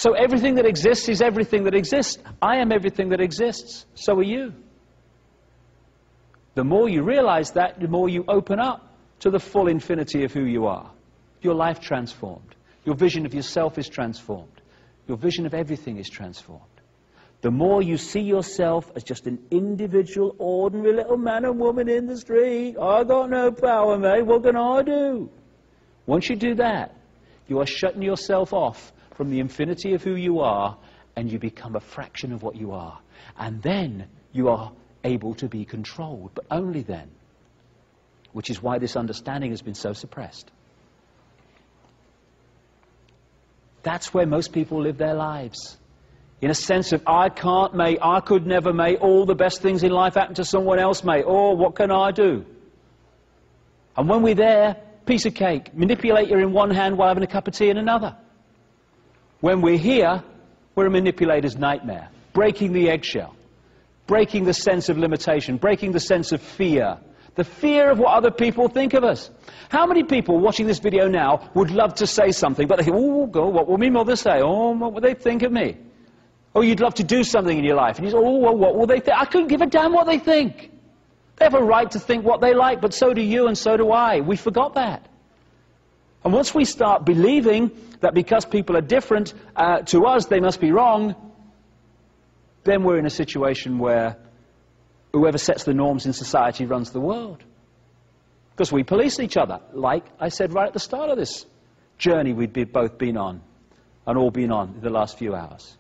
So everything that exists is everything that exists. I am everything that exists. So are you. The more you realize that, the more you open up to the full infinity of who you are. Your life transformed. Your vision of yourself is transformed. Your vision of everything is transformed. The more you see yourself as just an individual, ordinary little man and woman in the street, I got no power, mate, what can I do? Once you do that, you are shutting yourself off from the infinity of who you are, and you become a fraction of what you are. And then you are able to be controlled, but only then. Which is why this understanding has been so suppressed. That's where most people live their lives. In a sense of, I can't, mate, I could never, mate, all the best things in life happen to someone else, mate. Oh, what can I do? And when we're there, piece of cake, manipulator in one hand while having a cup of tea in another. When we're here, we're a manipulator's nightmare, breaking the eggshell, breaking the sense of limitation, breaking the sense of fear, the fear of what other people think of us. How many people watching this video now would love to say something, but they think, oh, God, what will my mother say? Oh, what will they think of me? Oh, you'd love to do something in your life, and you say, oh, well, what will they think? I couldn't give a damn what they think. They have a right to think what they like, but so do you and so do I. We forgot that. And once we start believing that because people are different to us, they must be wrong, then we're in a situation where whoever sets the norms in society runs the world. Because we police each other, like I said right at the start of this journey we'd both been on, and all been on in the last few hours.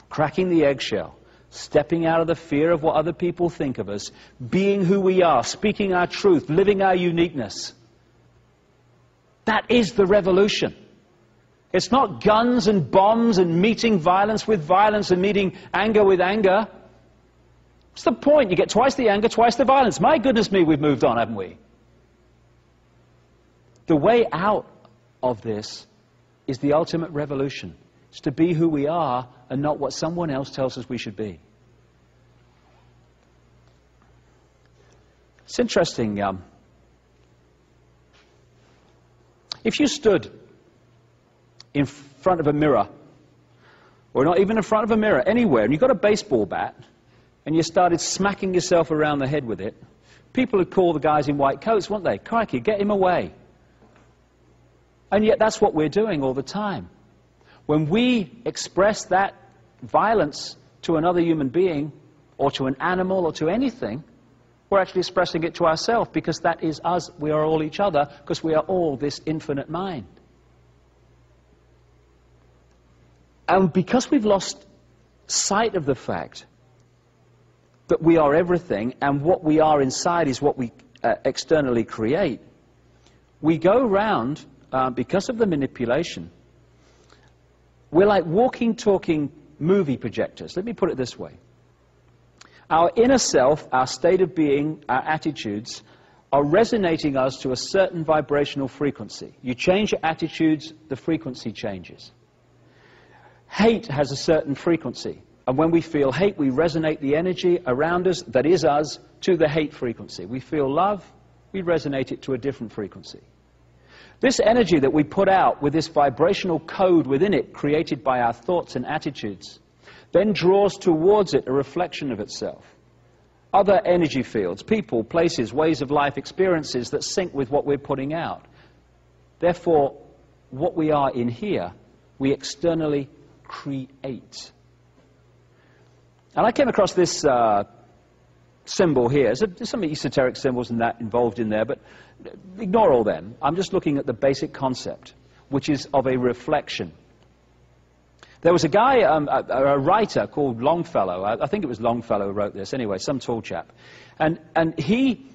Cracking the eggshell, stepping out of the fear of what other people think of us, being who we are, speaking our truth, living our uniqueness. That is the revolution. It's not guns and bombs and meeting violence with violence and meeting anger with anger. What's the point? You get twice the anger, twice the violence. My goodness me, we've moved on, haven't we? The way out of this is the ultimate revolution. It's to be who we are and not what someone else tells us we should be. It's interesting. If you stood in front of a mirror, or not even in front of a mirror, anywhere, and you got a baseball bat, and you started smacking yourself around the head with it, people would call the guys in white coats, wouldn't they? Crikey, get him away. And yet that's what we're doing all the time. When we express that violence to another human being, or to an animal, or to anything, we're actually expressing it to ourselves, because that is us. We are all each other, because we are all this infinite mind. And because we've lost sight of the fact that we are everything, and what we are inside is what we externally create, we go round, because of the manipulation, we're like walking, talking movie projectors. Let me put it this way. Our inner self, our state of being, our attitudes are resonating us to a certain vibrational frequency. You change your attitudes, the frequency changes. Hate has a certain frequency, and when we feel hate, we resonate the energy around us, that is us, to the hate frequency. We feel love, we resonate it to a different frequency. This energy that we put out with this vibrational code within it, created by our thoughts and attitudes, then draws towards it a reflection of itself. Other energy fields, people, places, ways of life, experiences that sync with what we're putting out. Therefore, what we are in here, we externally create. And I came across this symbol here. There's some esoteric symbols and that involved in there, but ignore all them. I'm just looking at the basic concept, which is of a reflection. There was a guy, a writer called Longfellow, I think it was Longfellow who wrote this, anyway, some tall chap. And he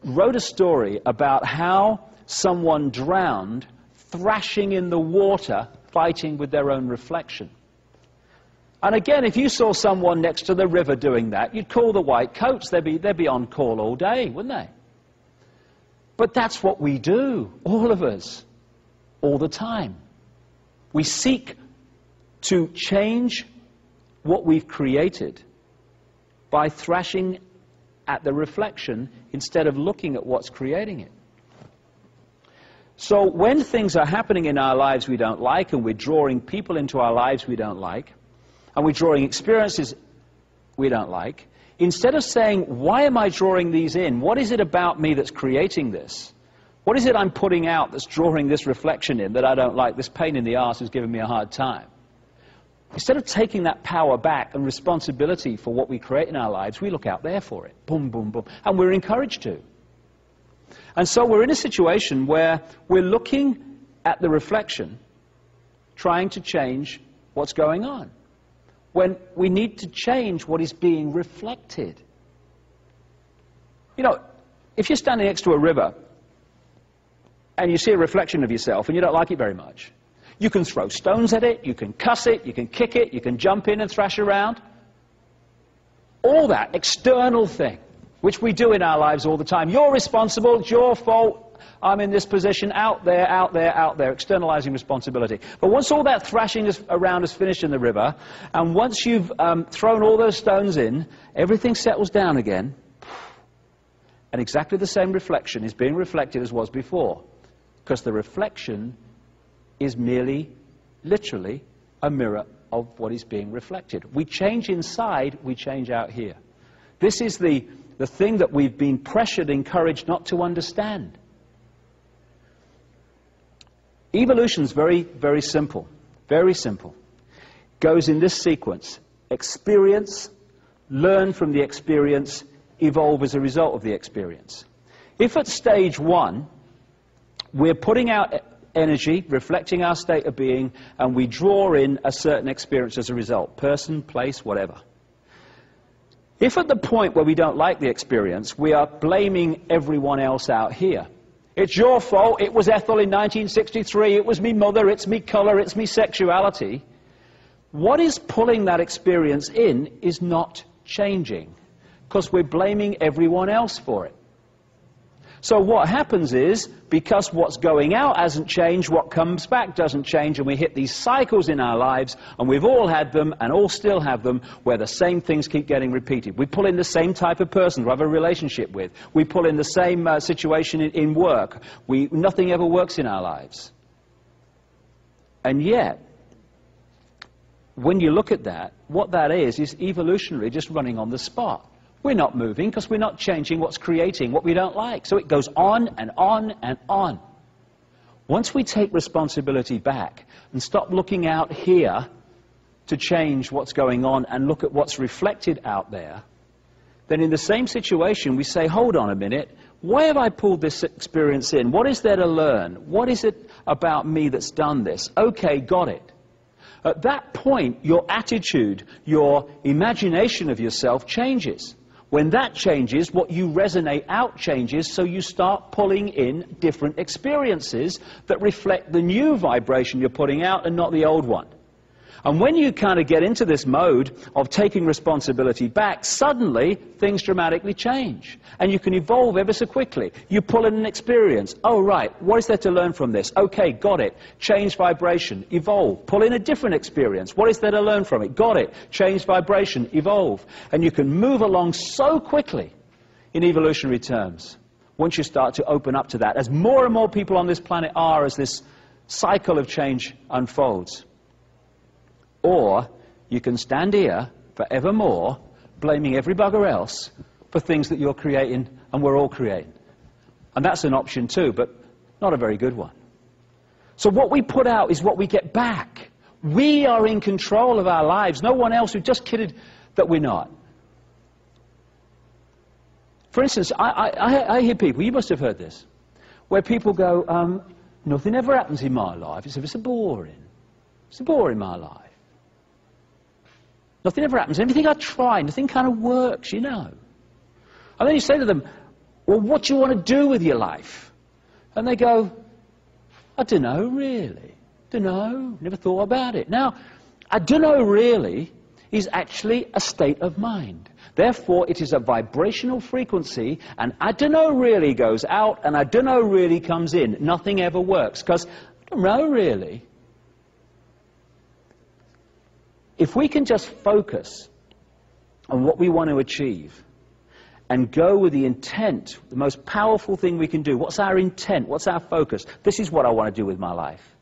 wrote a story about how someone drowned thrashing in the water, fighting with their own reflection. And again, if you saw someone next to the river doing that, you'd call the white coats. They'd be on call all day, wouldn't they? But that's what we do, all of us, all the time. We seek to change what we've created by thrashing at the reflection instead of looking at what's creating it. So when things are happening in our lives we don't like, and we're drawing people into our lives we don't like, and we're drawing experiences we don't like, instead of saying, why am I drawing these in? What is it about me that's creating this? What is it I'm putting out that's drawing this reflection in that I don't like? This pain in the arse is giving me a hard time. Instead of taking that power back and responsibility for what we create in our lives, we look out there for it. Boom, boom, boom. And we're encouraged to. And so we're in a situation where we're looking at the reflection, trying to change what's going on, when we need to change what is being reflected. You know, if you're standing next to a river and you see a reflection of yourself and you don't like it very much, you can throw stones at it, you can cuss it, you can kick it, you can jump in and thrash around. All that external thing, which we do in our lives all the time. You're responsible, it's your fault, I'm in this position, out there, out there, out there, externalizing responsibility. But once all that thrashing around is finished in the river, and once you've thrown all those stones in, everything settles down again, and exactly the same reflection is being reflected as was before, because the reflection is merely, literally, a mirror of what is being reflected. We change inside, we change out here. This is the thing that we've been pressured, encouraged not to understand. Evolution's very, very simple. Very simple. Goes in this sequence. Experience, learn from the experience, evolve as a result of the experience. If at stage one, we're putting out energy, reflecting our state of being, and we draw in a certain experience as a result. Person, place, whatever. If at the point where we don't like the experience, we are blaming everyone else out here. It's your fault, it was Ethel in 1963, it was me mother, it's me colour, it's me sexuality. What is pulling that experience in is not changing, because we're blaming everyone else for it. So what happens is, because what's going out hasn't changed, what comes back doesn't change, and we hit these cycles in our lives, and we've all had them, and all still have them, where the same things keep getting repeated. We pull in the same type of person to have a relationship with. We pull in the same situation in work. Nothing ever works in our lives. And yet, when you look at that, what that is evolutionary, just running on the spot. We're not moving because we're not changing what's creating what we don't like. So it goes on and on and on. Once we take responsibility back and stop looking out here to change what's going on and look at what's reflected out there, then in the same situation we say, hold on a minute, why have I pulled this experience in? What is there to learn? What is it about me that's done this? Okay, got it. At that point, your attitude, your imagination of yourself changes. When that changes, what you resonate out changes, so you start pulling in different experiences that reflect the new vibration you're putting out and not the old one. And when you kind of get into this mode of taking responsibility back, suddenly things dramatically change. And you can evolve ever so quickly. You pull in an experience. Oh, right, what is there to learn from this? Okay, got it. Change vibration, evolve. Pull in a different experience. What is there to learn from it? Got it. Change vibration, evolve. And you can move along so quickly in evolutionary terms once you start to open up to that. As more and more people on this planet are, as this cycle of change unfolds. Or you can stand here forevermore blaming every bugger else for things that you're creating and we're all creating. And that's an option too, but not a very good one. So what we put out is what we get back. We are in control of our lives. No one else. We've just kidded that we're not. For instance, I hear people, you must have heard this, where people go, nothing ever happens in my life. It's so boring. It's so boring, my life. Nothing ever happens. Everything I try, nothing kind of works, you know. And then you say to them, well, what do you want to do with your life? And they go, I don't know, really. Don't know, never thought about it. Now, I don't know, really, is actually a state of mind. Therefore, it is a vibrational frequency, and I don't know really goes out, and I don't know really comes in. Nothing ever works, because I don't know really. If we can just focus on what we want to achieve and go with the intent, the most powerful thing we can do. What's our intent? What's our focus? This is what I want to do with my life.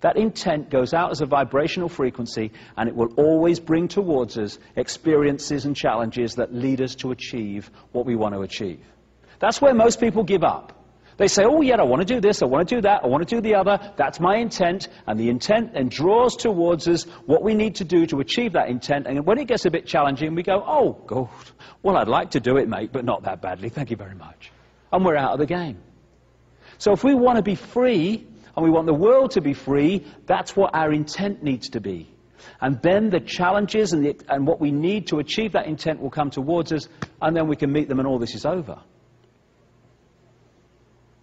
That intent goes out as a vibrational frequency, and it will always bring towards us experiences and challenges that lead us to achieve what we want to achieve. That's where most people give up. They say, oh yeah, I want to do this, I want to do that, I want to do the other, that's my intent, and the intent then draws towards us what we need to do to achieve that intent, and when it gets a bit challenging, we go, oh, God, well, I'd like to do it, mate, but not that badly, thank you very much. And we're out of the game. So if we want to be free, and we want the world to be free, that's what our intent needs to be. And then the challenges and what we need to achieve that intent will come towards us, and then we can meet them and all this is over.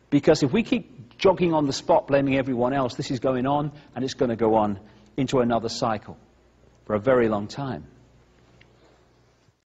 Because if we keep jogging on the spot, blaming everyone else, this is going on, and it's going to go on into another cycle for a very long time.